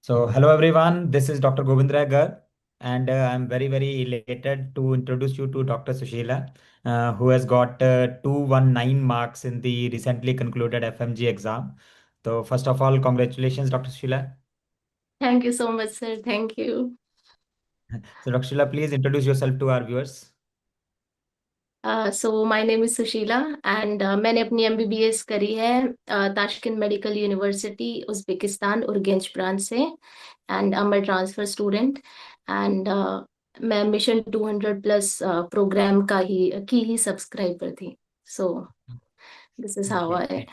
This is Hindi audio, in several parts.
Hello everyone. This is Dr. Govindra Gar, and I'm very elated to introduce you to Dr. Sushila, who has got 219 marks in the recently concluded FMG exam. So, first of all, congratulations, Dr. Sushila. Thank you so much, sir. Thank you. So, Dr. Sushila, please introduce yourself to our viewers. So my name is Sushila and मैंने अपनी एमबीबीएस करी है Tashkent medical university Uzbekistan Urgench branch से and I am transfer student and मैं मिशन 200 प्लस प्रोग्राम की ही सब्सक्राइबर थी. So this is how Great, I. great.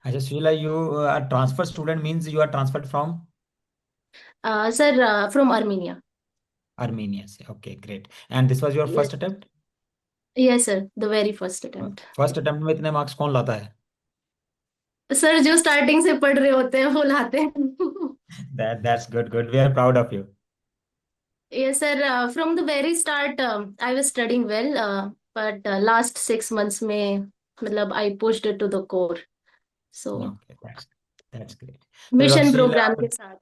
Ajay Sushila, you are transfer student means you are transferred from sir from Armenia. Armenia. Okay, great. And this was your yes. first attempt? Yes sir, the very first attempt. First attempt में इतने मार्क्स कौन लाता है? सर जो स्टार्टिंग से पढ़ रहे होते हैं वो लाते हैं. That's good, good. We are proud of you. Yes, sir. From the very start, I was studying well, but last 6 months में मतलब I pushed it to the core. So Okay, that's great. So mission Rakshila, programme के साथ.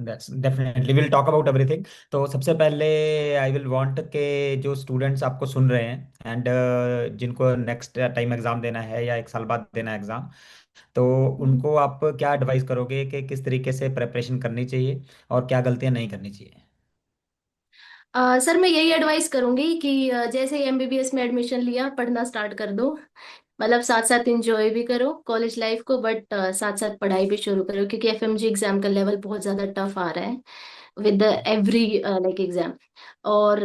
that's definitely we'll talk about everything. तो सबसे पहले आई विल वांट के जो स्टूडेंट्स आपको सुन रहे हैं एंड जिनको नेक्स्ट टाइम एग्जाम देना है या एक साल बाद देना है एग्जाम, तो उनको आप क्या एडवाइस करोगे कि किस तरीके से प्रिपरेशन करनी चाहिए और क्या गलतियां नहीं करनी चाहिए? सर मैं यही एडवाइस करूंगी कि जैसे ही एमबीबीएस में एडमिशन लिया पढ़ना स्टार्ट कर दो. मतलब साथ साथ इंजॉय भी करो कॉलेज लाइफ को, बट साथ साथ पढ़ाई भी शुरू करो क्योंकि एफएमजी एग्जाम का लेवल बहुत ज्यादा टफ आ रहा है विद एवरी लाइक एग्जाम. और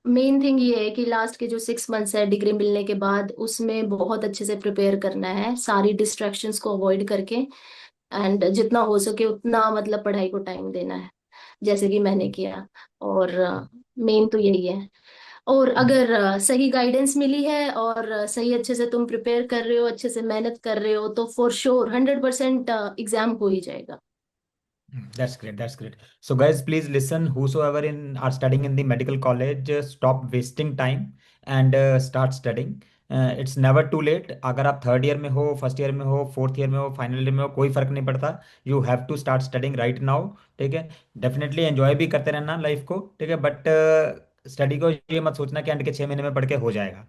मेन थिंग ये है कि लास्ट के जो 6 मंथ्स है डिग्री मिलने के बाद उसमें बहुत अच्छे से प्रिपेयर करना है सारी डिस्ट्रैक्शंस को अवॉइड करके. एंड जितना हो सके उतना मतलब पढ़ाई को टाइम देना है जैसे कि मैंने किया. और मेन तो यही है. और अगर सही गाइडेंस मिली है और सही अच्छे से तुम प्रिपेयर कर रहे हो अच्छे से मेहनत कर रहे हो तो फॉर श्योर 100% एग्जाम हो ही जाएगा. That's great. That's great. So, guys, please listen. Whosoever in are studying in the medical college, stop wasting time and start studying. It's never too late. अगर आप थर्ड ईयर में हो, फर्स्ट ईयर में हो, फोर्थ ईयर में हो, फाइनल ईयर में हो, कोई फर्क नहीं पड़ता. You have to start studying right now. ठीक है. डेफिनेटली एंजॉय भी करते रहना लाइफ को. ठीक है. बट स्टडी को ये मत सोचना कि एंड के 6 महीने में पढ़ के हो जाएगा.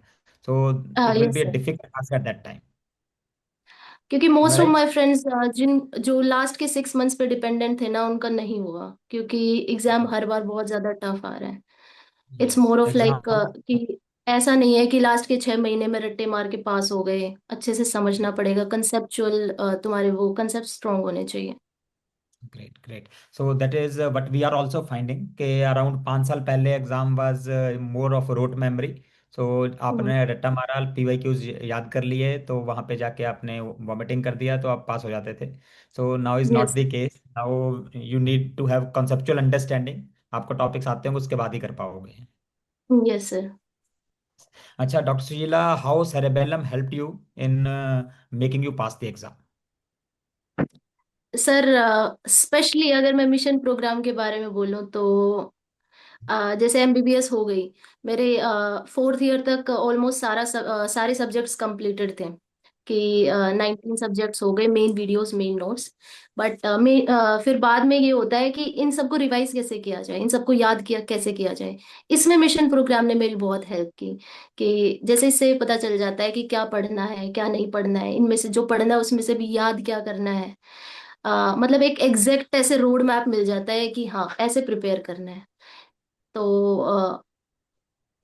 So it will yes be a sir. Difficult task at that time. क्योंकि am I most of right? My friends जिन जो लास्ट के 6 मंथ्स पे डिपेंडेंट थे ना उनका नहीं हुआ क्योंकि एग्जाम हर बार बहुत ज्यादा टफ आ रहा है. It's yes. More of like exam. कि ऐसा नहीं है कि लास्ट के 6 महीने में रट्टे मार के पास हो गए. अच्छे से समझना पड़ेगा कंसेप्चुअल, तुम्हारे वो कंसेप्ट स्ट्रांग होने चाहिए. Great, great. So that is what we are also finding कि अराउंड 5 साल पहले exam was more of rote memory. So hmm. आपने रट्टा मारा, पीवाईक्यूज याद कर लिए, तो वहां पे जाके आपने वॉमिटिंग कर दिया तो आप पास हो जाते थे. So now is not yes. The case. Now you need to have conceptual understanding. आपको टॉपिक्स आते हैं उसके बाद ही कर पाओगे. Yes sir. अच्छा, doctor Sushila, how cerebellum help you in making you pass the exam? Sir specially अगर मैं मिशन प्रोग्राम के बारे में बोलूं तो जैसे एमबीबीएस हो गई. मेरे फोर्थ ईयर तक ऑलमोस्ट सारे सब्जेक्ट्स कंप्लीटेड थे कि 19 सब्जेक्ट्स हो गए main videos main notes. But फिर बाद में ये होता है कि इन सबको रिवाइज कैसे किया जाए, इन सबको याद किया कैसे किया जाए. इसमें मिशन प्रोग्राम ने मेरी बहुत हेल्प की कि जैसे इससे पता चल जाता है कि क्या पढ़ना है क्या नहीं पढ़ना है, इनमें से जो पढ़ना है उसमें से भी याद क्या करना है. मतलब एक एग्जैक्ट ऐसे रोड मैप मिल जाता है कि हाँ ऐसे प्रिपेयर करना है. तो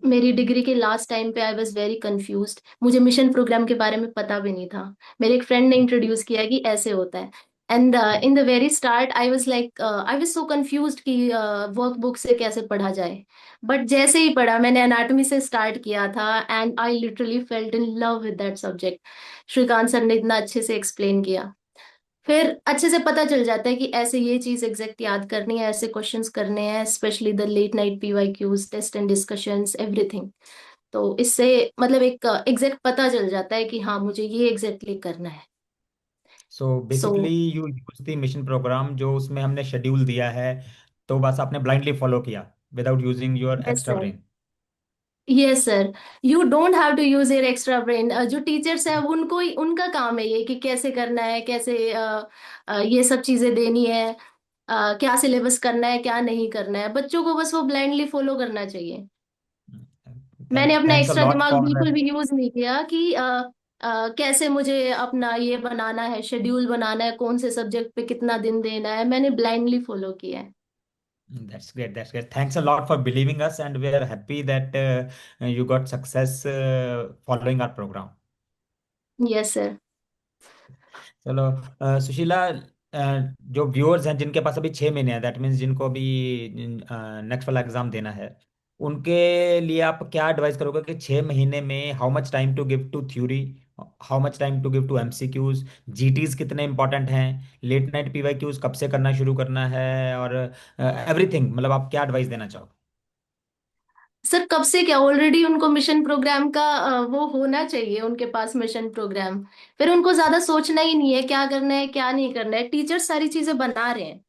मेरी डिग्री के लास्ट टाइम पे आई वॉज वेरी कंफ्यूज्ड. मुझे मिशन प्रोग्राम के बारे में पता भी नहीं था. मेरे एक फ्रेंड ने इंट्रोड्यूस किया कि ऐसे होता है. And in the very start I was like I was so confused कि वर्कबुक से कैसे पढ़ा जाए. बट जैसे ही पढ़ा मैंने एनाटॉमी से स्टार्ट किया था and I literally felt in love with that subject. Shrikant sir ने इतना अच्छे से एक्सप्लेन किया. फिर अच्छे से पता चल जाता है कि ऐसे ये चीज एग्जैक्ट याद करनी है, ऐसे क्वेश्चंस करने हैं, specially the late night PYQs test and discussions everything. तो इससे मतलब एक एग्जैक्ट पता चल जाता है कि हाँ मुझे ये एग्जैक्टली करना है. So so basically you use the mission program जो उसमें हमने शेड्यूल दिया है, तो बस आपने ब्लाइंडली फॉलो किया without using your yes extra sir. Brain. Yes sir, you don't have to use your extra brain. जो टीचर्स हैं अब उनको उनका काम है ये कि कैसे करना है, कैसे ये सब चीजें देनी है, क्या सिलेबस करना है क्या नहीं करना है। बच्चों को बस वो ब्लाइंडली फॉलो करना चाहिए। मैंने अपना थैंक्स अ एक्स्ट्रा लॉट दिमाग फॉर बिल्कुल भी यूज नहीं किया कि कैसे मुझे अपना ये बनाना है, शेड्यूल बनाना है, कौन से सब्जेक्ट पे कितना दिन देना है। मैंने ब्लाइंडली फॉलो किया है। That's great. That's great. Thanks a lot for believing us, and we are happy that you got success following our program. Yes sir. चलो सुशीला, जो व्यूअर्स हैं जिनके पास अभी 6 महीने हैं, दैट मीन्स जिनको अभी नेक्स्ट वाला एग्जाम देना है, उनके लिए आप क्या एडवाइस करोगे कि 6 महीने में how much time to give to theory, how much time to give to MCQs, GTs कितने इंपॉर्टेंट हैं, लेट नाइट पीवाईक्यूज कब से करना शुरू करना है, और एवरीथिंग, मतलब आप क्या एडवाइस देना चाहोगे? सर कब से क्या, ऑलरेडी उनको मिशन प्रोग्राम का वो होना चाहिए उनके पास मिशन प्रोग्राम। फिर उनको ज्यादा सोचना ही नहीं है क्या करना है क्या नहीं करना है। टीचर्स सारी चीजें बना रहे हैं,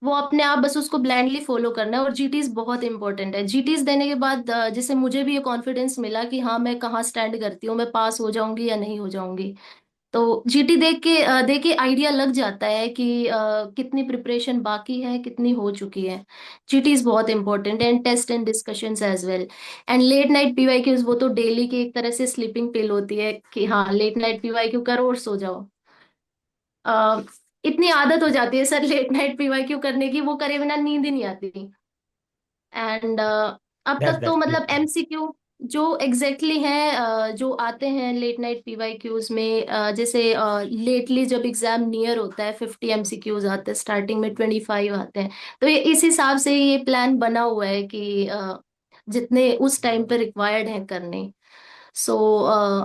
वो अपने आप बस उसको ब्लाइंडली फॉलो करना है। और जीटीज बहुत इंपॉर्टेंट है। जीटीज देने के बाद जैसे मुझे भी ये कॉन्फिडेंस मिला कि हाँ मैं कहाँ स्टैंड करती हूँ, मैं पास हो जाऊंगी या नहीं हो जाऊंगी। तो जीटी देख के आइडिया लग जाता है कि कितनी प्रिपरेशन बाकी है, कितनी हो चुकी है। जीटी इज बहुत important and test and discussions as well. And late night PYQs वो तो डेली की एक तरह से स्लीपिंग पिल होती है कि हाँ लेट नाइट पीवाईक्यू करो और सो जाओ। अ, इतनी आदत हो जाती है सर लेट नाइट पीवाईक्यू करने की, वो करे बिना नींद ही नहीं आती। एंड अब तक तो दैट्स मतलब ग्रेट। एमसीक्यू जो एग्जैक्टली हैं जो आते हैं लेट नाइट पीवाईक्यूज में, जैसे लेटली जब एग्जाम नियर होता है 50 एमसीक्यूज आते हैं, स्टार्टिंग में 25 आते हैं। तो ये इस हिसाब से ये प्लान बना हुआ है कि जितने उस टाइम पे रिक्वायर्ड हैं करने। सो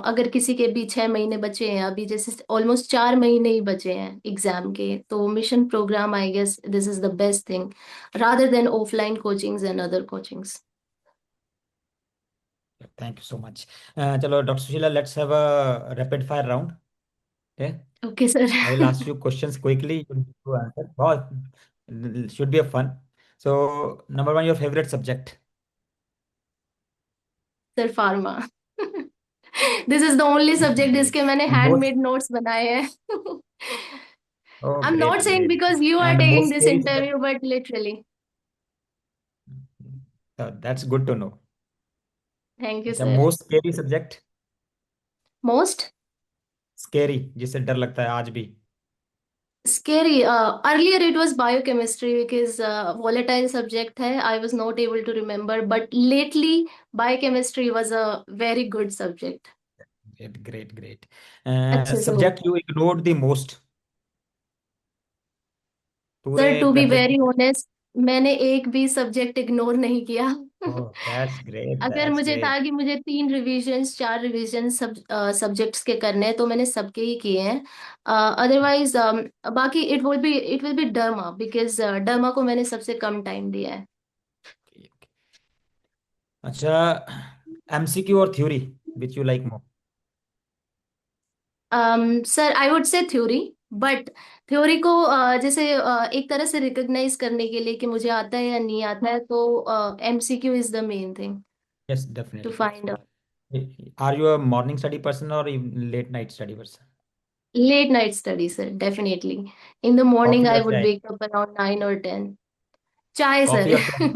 अगर किसी के भी 6 महीने बचे हैं, अभी जैसे ऑलमोस्ट 4 महीने ही बचे हैं एग्जाम के, तो mission program I guess this is the best thing rather than offline coachings and other coachings. Thank you so much. चलो doctor Sushila, let's have a rapid fire round. Okay, Okay, sir. I will ask you questions quickly. You need to answer. बहुत should be a fun. So, number one, your favorite subject. Sir, pharma. This is the only subject Great. जिसके मैंने And most, handmade notes बनाए हैं. oh, I'm not great, saying great. because you are And taking most this scary subject. interview, but literally. That's good to know. Thank you, अच्छा, sir. most scary subject. Most Scary, जिससे डर लगता है आज भी. scary. Earlier it was biochemistry because volatile subject है. I was not able to remember, but lately biochemistry was a very good subject. Great, great, great. अच्छे से हो Subject गया. you ignored the most. पूरे sir to be very preparation. Honest, मैंने एक भी सब्जेक्ट इग्नोर नहीं किया. Oh, that's great. अगर That's मुझे था great. कि मुझे 3 रिवीजन्स 4 रिवीजन सब्जेक्ट्स के करने हैं तो मैंने सबके ही किए हैं। अदरवाइज बाकी it will be derma because derma को मैंने सबसे कम टाइम दिया है. Okay, okay. अच्छा, एमसीक्यू और theory, which you like more? Sir I would say theory, but theory को जैसे एक तरह से रिकॉग्नाइज करने के लिए कि मुझे आता है या नहीं आता है, तो MCQ is the main thing Yes, to definitely, find out. definitely. Are you a morning study person or late night study person? Late night study, sir, definitely. In the morning, Coffee I or would chai? wake up around 9 or 10. Chai, sir. Coffee or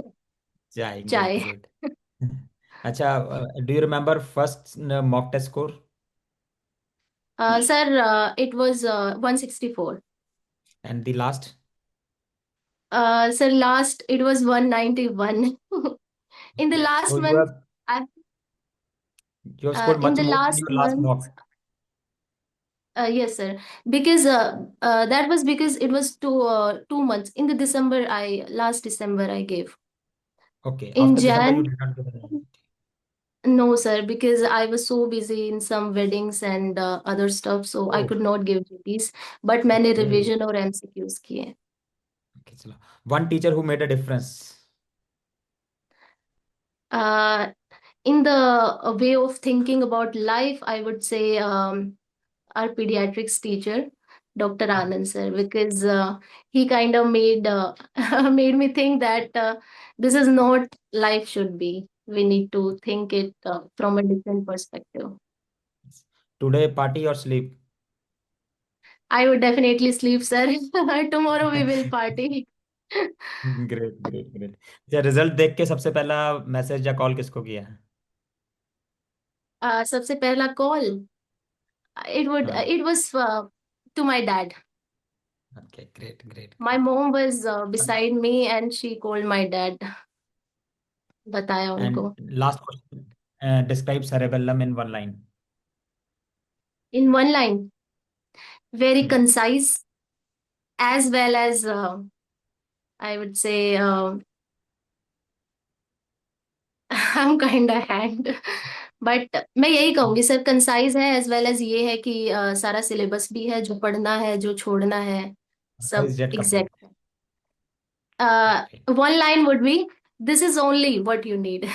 chai? Chai, good, Chai. good. अच्छा, do you remember first mock test score Sir, it was 164. and the last? Sir, last it was 191. In the last So you month, have I, you have scored in much the more than last your last month, mock. yes, sir, because that was because it was 2 months. In the last December I gave. Okay, In after December you Jan, did not give an IIT. no, sir, because I was so busy in some weddings and other stuff, so I Oh, could not give duties. But मैंने okay. revision और MCQs किए. Okay, चलो. One teacher who made a difference. Uh, in the way of thinking about life, I would say our pediatrics teacher, Dr. Anand sir, because he kind of made made me think that this is not life should be. we need to think it from a different perspective. Today, party or sleep? I would definitely sleep, sir. Tomorrow we will party. Great great great. अच्छा, रिजल्ट देख के सबसे पहला मैसेज या कॉल किसको किया? सबसे पहला कॉल, हाँ। it was to my dad. Okay, great great My great. mom was beside me and she called my dad, बताया एंड उनको. Last question, describe cerebellum in one line. In one line, very concise, as well as I would say I'm kind of hand. But मैं यही कहूंगी सर, कंसाइज है एज वेल एज ये है कि सारा सिलेबस भी है, जो पढ़ना है जो छोड़ना है सब जेट एग्जैक्ट कंप्लीट। है. One line would be, this is only what you need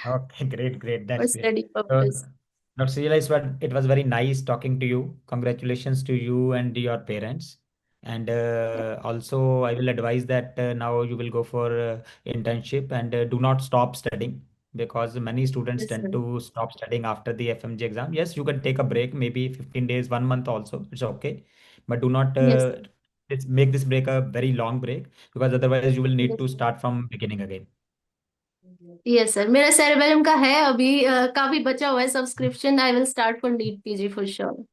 Okay, great, great. For That's great. Study So, purpose. Dr. Sheila, it was very nice talking to you. Congratulations to you and your parents. And also, I will advise that now you will go for internship and do not stop studying because many students yes tend sir. to stop studying after the FMG exam. Yes, you can take a break, maybe 15 days, 1 month also. It's okay. But do not yes make this break a very long break because otherwise you will need to सर. start from beginning again. Yes sir, मेरा सेरेबेलम का है अभी काफी बचा हुआ है subscription. I will start for NEET PG for sure.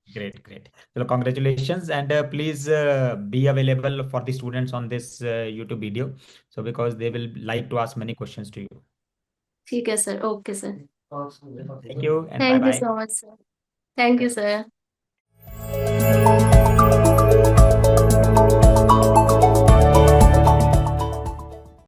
Great, great. So congratulations, and please be available for the students on this YouTube video. So because they will like to ask many questions to you. ठीक है sir, okay sir. Thank you and bye thank you bye. So much sir. Thank you sir.